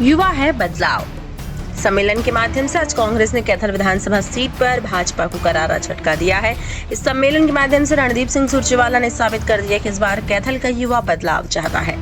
युवा है बदलाव। सम्मेलन के माध्यम से आज कांग्रेस ने कैथल विधानसभा सीट पर भाजपा को करारा झटका दिया है। इस सम्मेलन के माध्यम से रणदीप सिंह सुरजेवाला ने साबित कर दिया कि इस बार कैथल का युवा बदलाव चाहता है।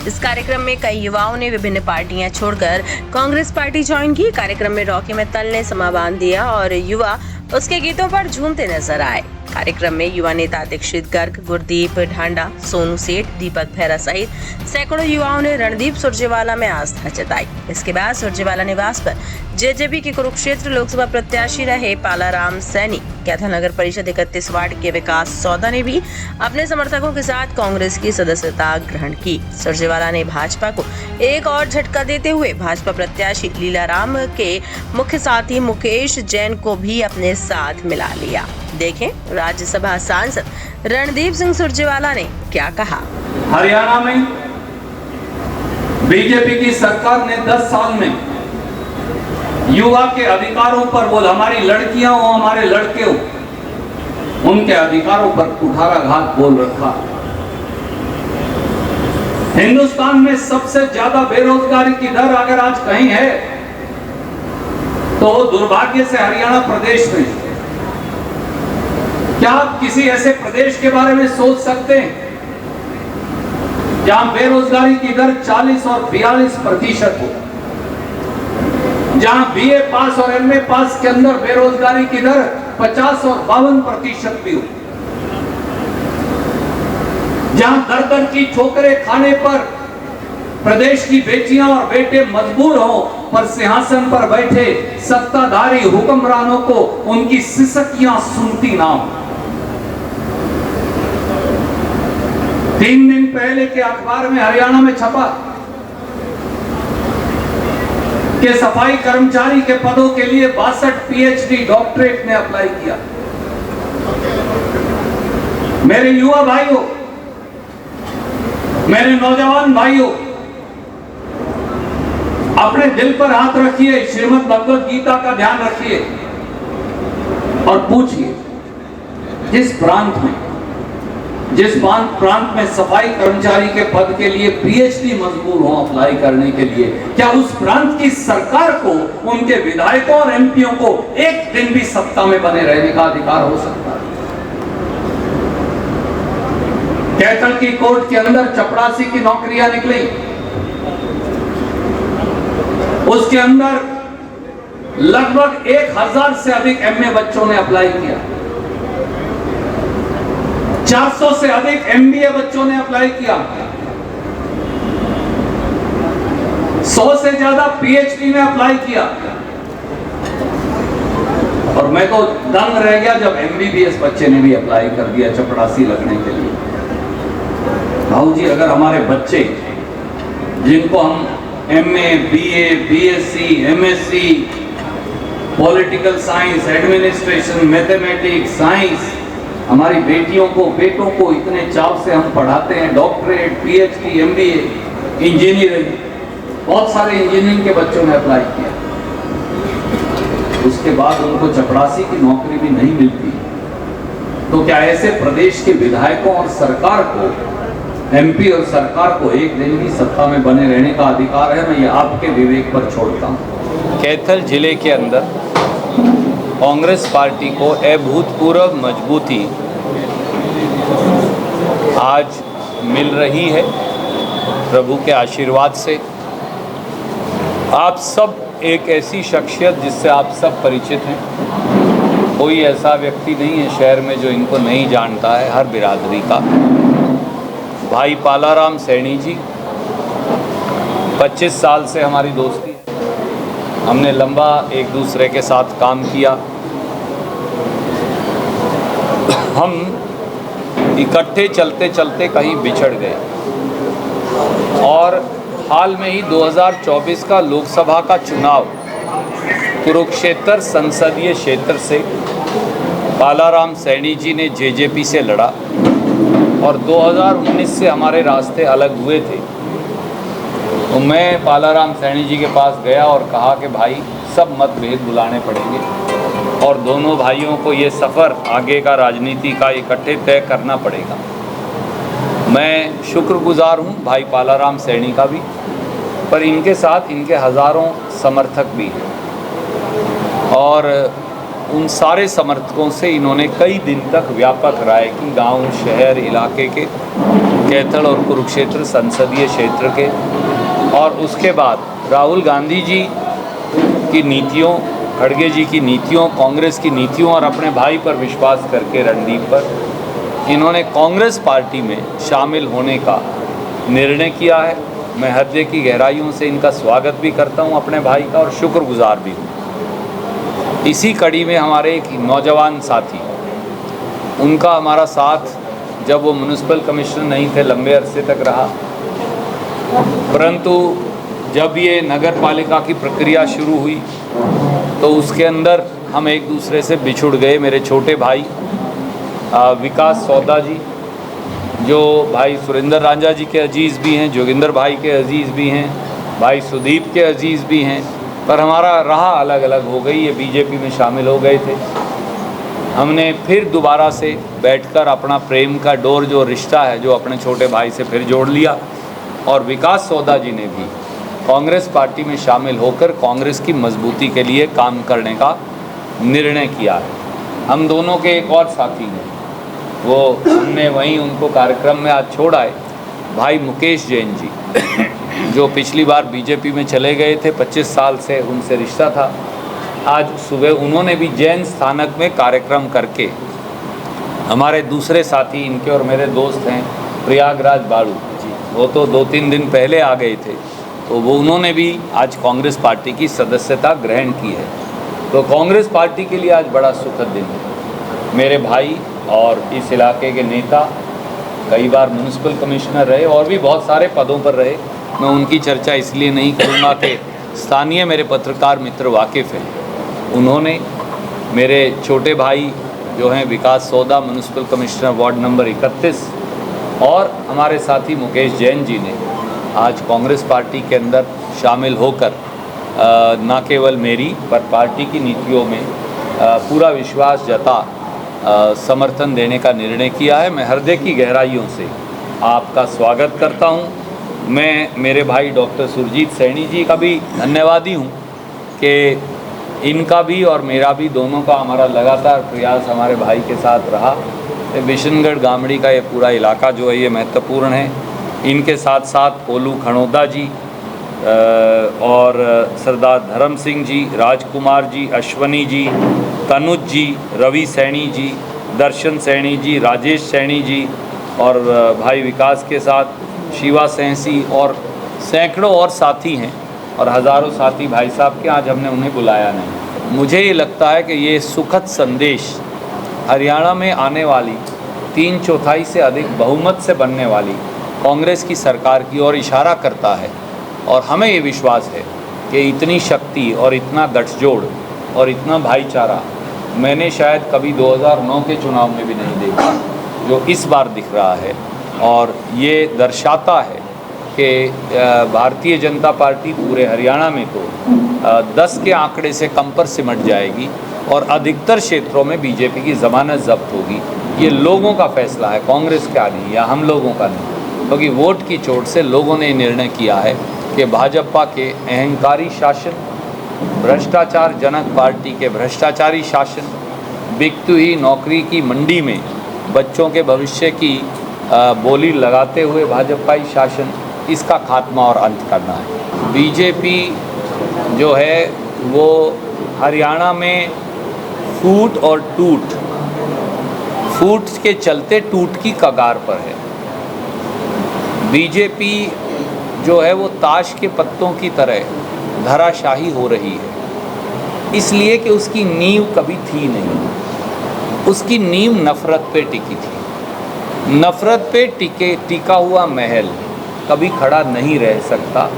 इस कार्यक्रम में कई युवाओं ने विभिन्न पार्टियां छोड़कर कांग्रेस पार्टी ज्वाइन की। कार्यक्रम में रॉकी मित्तल ने समा बांध दिया और युवा उसके गीतों पर झूमते नजर आए। कार्यक्रम में युवा नेता दीक्षित गर्ग, गुरदीप ढांडा, सोनू सेठ, दीपक भैरा सहित सैकड़ों युवाओं ने रणदीप सुरजेवाला में आस्था जताई। इसके बाद सुरजेवाला निवास पर जेजेपी के कुरुक्षेत्र लोकसभा प्रत्याशी रहे पालाराम सैनी, कैथल नगर परिषद 31 वार्ड के विकास सौदा ने भी अपने समर्थकों के साथ कांग्रेस की सदस्यता ग्रहण की। सुरजेवाला ने भाजपा को एक और झटका देते हुए भाजपा प्रत्याशी लीलाराम के मुख्य साथी मुकेश जैन को भी अपने साथ मिला लिया। देखें राज्यसभा सांसद रणदीप सिंह सुरजेवाला ने क्या कहा। हरियाणा में बीजेपी की सरकार ने 10 साल में युवा के अधिकारों पर, बोल हमारी लड़कियां हो हमारे लड़के हो, उनके अधिकारों पर कुठाराघात बोल रखा। हिंदुस्तान में सबसे ज्यादा बेरोजगारी की दर अगर आज कहीं है तो दुर्भाग्य से हरियाणा प्रदेश में। क्या आप किसी ऐसे प्रदेश के बारे में सोच सकते हैं जहां बेरोजगारी की दर 40 और 42% हो, जहां बीए पास और एमए पास के अंदर बेरोजगारी की दर 50 और 52% भी हो, जहां दर की ठोकरें खाने पर प्रदेश की बेटियां और बेटे मजबूर हो पर सिंहासन पर बैठे सत्ताधारी हुक्मरानों को उनकी सिसकियां सुनती ना हो। 3 दिन पहले के अखबार में हरियाणा में छपा कि सफाई कर्मचारी के पदों के लिए 62 पीएचडी डॉक्टरेट ने अप्लाई किया। मेरे युवा भाइयों, मेरे नौजवान भाइयों, अपने दिल पर हाथ रखिए, श्रीमद् भगवद गीता का ध्यान रखिए और पूछिए जिस प्रांत में सफाई कर्मचारी के पद के लिए पीएचडी मजबूर हो अप्लाई करने के लिए, क्या उस प्रांत की सरकार को, उनके विधायकों और एमपीओ को एक दिन भी सत्ता में बने रहने का अधिकार हो सकता है? कैथल की कोर्ट के अंदर चपरासी की नौकरियां निकली, उसके अंदर लगभग 1000 से अधिक एमए बच्चों ने अप्लाई किया, 400 से अधिक एमबीए बच्चों ने अप्लाई किया, 100 से ज्यादा पीएचडी में अप्लाई किया। और मैं तो दंग रह गया जब एमबीबीएस बच्चे ने भी अप्लाई कर दिया चपरासी लगने के लिए। भाऊ जी, अगर हमारे बच्चे जिनको हम MA, BA, BSc, MSc, political science, administration, mathematics, science, हमारी बेटियों को, बेटों को इतने चाव से हम पढ़ाते हैं, डॉक्टरेट, पीएचडी, एमबीए, इंजीनियरिंग, बहुत सारे इंजीनियरिंग के बच्चों ने अप्लाई किया, उसके बाद उनको चपरासी की नौकरी भी नहीं मिलती, तो क्या ऐसे प्रदेश के विधायकों और सरकार को, एमपी और सरकार को एक दिन भी सत्ता में बने रहने का अधिकार है? मैं ये आपके विवेक पर छोड़ता हूँ। कैथल जिले के अंदर कांग्रेस पार्टी को अभूतपूर्व मजबूती आज मिल रही है प्रभु के आशीर्वाद से। आप सब एक ऐसी शख्सियत जिससे आप सब परिचित हैं, कोई ऐसा व्यक्ति नहीं है शहर में जो इनको नहीं जानता है, हर बिरादरी का। भाई पालाराम सैनी जी, 25 साल से हमारी दोस्ती है, हमने लंबा एक दूसरे के साथ काम किया, हम इकट्ठे चलते चलते कहीं बिछड़ गए और हाल में ही 2024 का लोकसभा का चुनाव कुरुक्षेत्र संसदीय क्षेत्र से पालाराम सैनी जी ने जेजेपी से लड़ा और 2019 से हमारे रास्ते अलग हुए थे। तो मैं पालाराम सैनी जी के पास गया और कहा कि भाई सब मतभेद बुलाने पड़ेंगे और दोनों भाइयों को ये सफ़र आगे का राजनीति का इकट्ठे तय करना पड़ेगा। मैं शुक्रगुजार हूँ भाई पालाराम सैनी का भी पर इनके साथ इनके हज़ारों समर्थक भी हैं और उन सारे समर्थकों से इन्होंने कई दिन तक व्यापक राय की, गांव, शहर, इलाके के, कैथल और कुरुक्षेत्र संसदीय क्षेत्र के। और उसके बाद राहुल गांधी जी की नीतियों, खड़गे जी की नीतियों, कांग्रेस की नीतियों और अपने भाई पर विश्वास करके रणदीप पर इन्होंने कांग्रेस पार्टी में शामिल होने का निर्णय किया है। मैं हृदय की गहराइयों से इनका स्वागत भी करता हूं अपने भाई का और शुक्रगुजार भी हूं। इसी कड़ी में हमारे एक नौजवान साथी, उनका हमारा साथ जब वो म्युनिसिपल कमिश्नर नहीं थे लंबे अरसे तक रहा, परंतु जब ये नगर पालिका की प्रक्रिया शुरू हुई तो उसके अंदर हम एक दूसरे से बिछुड़ गए। मेरे छोटे भाई विकास सौदा जी, जो भाई सुरेंद्र रांझा जी के अजीज़ भी हैं, जोगिंदर भाई के अजीज़ भी हैं, भाई सुदीप के अजीज़ भी हैं, पर हमारा राह अलग अलग हो गई। ये बीजेपी में शामिल हो गए थे। हमने फिर दोबारा से बैठकर अपना प्रेम का डोर, जो रिश्ता है, जो अपने छोटे भाई से फिर जोड़ लिया और विकास सौदा जी ने भी कांग्रेस पार्टी में शामिल होकर कांग्रेस की मजबूती के लिए काम करने का निर्णय किया है। हम दोनों के एक और साथी हैं, वो हमने वहीं उनको कार्यक्रम में आज छोड़ आए, भाई मुकेश जैन जी, जो पिछली बार बीजेपी में चले गए थे, 25 साल से उनसे रिश्ता था। आज सुबह उन्होंने भी जैन स्थानक में कार्यक्रम करके, हमारे दूसरे साथी इनके और मेरे दोस्त हैं प्रयागराज बाड़ू, वो तो 2-3 दिन पहले आ गए थे, तो वो उन्होंने भी आज कांग्रेस पार्टी की सदस्यता ग्रहण की है। तो कांग्रेस पार्टी के लिए आज बड़ा सुखद दिन है। मेरे भाई और इस इलाके के नेता कई बार म्युनिसिपल कमिश्नर रहे और भी बहुत सारे पदों पर रहे। मैं उनकी चर्चा इसलिए नहीं करूँगा कि स्थानीय मेरे पत्रकार मित्र वाकिफ़ हैं। उन्होंने, मेरे छोटे भाई जो हैं विकास सौदा, म्युनिसिपल कमिश्नर वार्ड नंबर 31, और हमारे साथी मुकेश जैन जी ने आज कांग्रेस पार्टी के अंदर शामिल होकर न केवल मेरी पर पार्टी की नीतियों में पूरा विश्वास जता समर्थन देने का निर्णय किया है। मैं हृदय की गहराइयों से आपका स्वागत करता हूं। मैं मेरे भाई डॉक्टर सुरजीत सैनी जी का भी धन्यवादी हूं कि इनका भी और मेरा भी, दोनों का हमारा लगातार प्रयास हमारे भाई के साथ रहा। बिशनगढ़ गामड़ी का ये पूरा इलाका जो है ये महत्वपूर्ण है। इनके साथ साथ कोलू खणोदा जी और सरदार धर्म सिंह जी, राजकुमार जी, अश्वनी जी, तनुज जी, रवि सैनी जी, दर्शन सैनी जी, राजेश सैनी जी और भाई विकास के साथ शिवा सहसी और सैकड़ों और साथी हैं और हज़ारों साथी भाई साहब के। आज हमने उन्हें बुलाया नहीं। मुझे ये लगता है कि ये सुखद संदेश हरियाणा में आने वाली 3/4 से अधिक बहुमत से बनने वाली कांग्रेस की सरकार की ओर इशारा करता है और हमें ये विश्वास है कि इतनी शक्ति और इतना गठजोड़ और इतना भाईचारा मैंने शायद कभी 2009 के चुनाव में भी नहीं देखा, जो इस बार दिख रहा है। और ये दर्शाता है कि भारतीय जनता पार्टी पूरे हरियाणा में तो 10 के आंकड़े से कम पर सिमट जाएगी और अधिकतर क्षेत्रों में बीजेपी की ज़मानत जब्त होगी। ये लोगों का फैसला है, कांग्रेस का नहीं या हम लोगों का नहीं, क्योंकि वोट की चोट से लोगों ने निर्णय किया है कि भाजपा के अहंकारी शासन, भ्रष्टाचार जनक पार्टी के भ्रष्टाचारी शासन, बिकती हुई नौकरी की मंडी में बच्चों के भविष्य की बोली लगाते हुए भाजपाई शासन, इसका खात्मा और अंत करना है। बीजेपी जो है वो हरियाणा में फूट और टूट, फूट के चलते टूट की कगार पर है। बीजेपी जो है वो ताश के पत्तों की तरह धराशाही हो रही है, इसलिए कि उसकी नींव कभी थी नहीं। उसकी नींव नफ़रत पे टिकी थी। नफ़रत पे टिका हुआ महल कभी खड़ा नहीं रह सकता।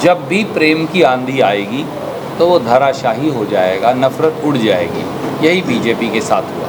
जब भी प्रेम की आंधी आएगी तो वो धराशाही हो जाएगा, नफ़रत उड़ जाएगी। यही बीजेपी के साथ हुआ।